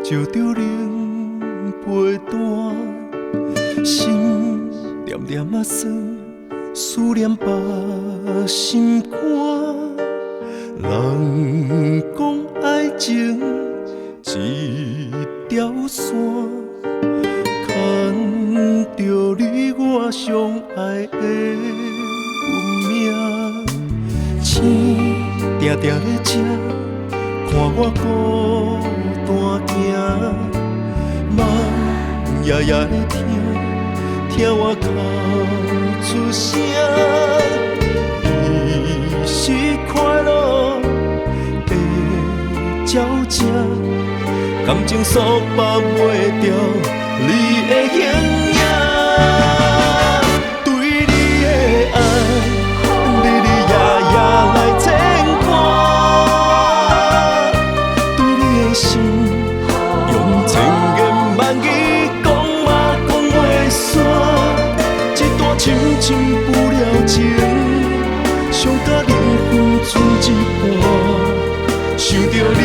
就着冷被单，心念念啊酸，思念把心肝。人讲爱情一条线，牵着你我相爱的运命。星定定在这，看我孤单行，梦夜夜在听我哭出声。伊是快乐的鸟只，感情束缚袂掉你的形影。对你的爱，日日夜夜来牵挂，对你的心，用千言万语讲嘛讲袂煞。一段深深不了情，伤甲灵魂剩一半，想着你，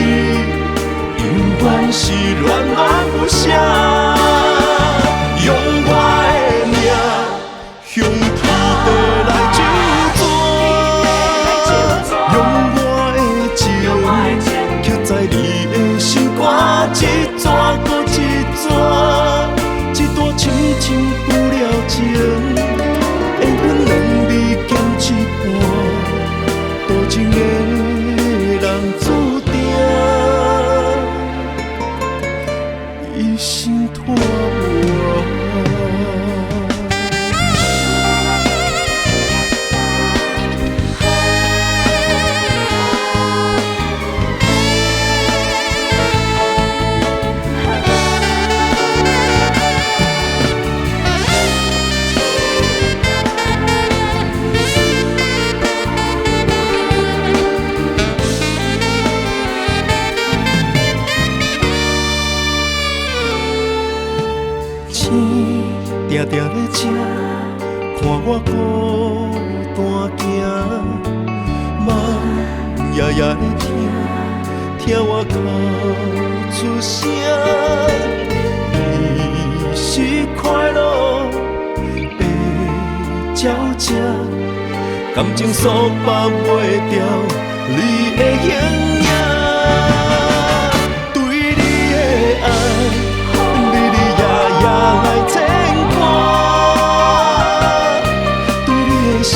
永远是恋恋不舍。用我的命向天地来救赎，用我的情刻在你的心肝，一逝搁一逝，一段深深不了情，会阮两字减一半，多情的人注定一心拖磨。定定在这，看我孤单行，梦夜夜在听我哭出声。伊是快乐的鸟只，感情束缚袂掉你的形影。对你的爱，日日夜夜来牵挂。心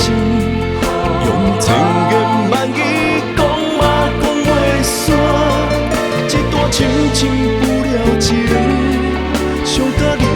用千言万语讲嘛讲袂煞，一段深深不了情，伤甲你。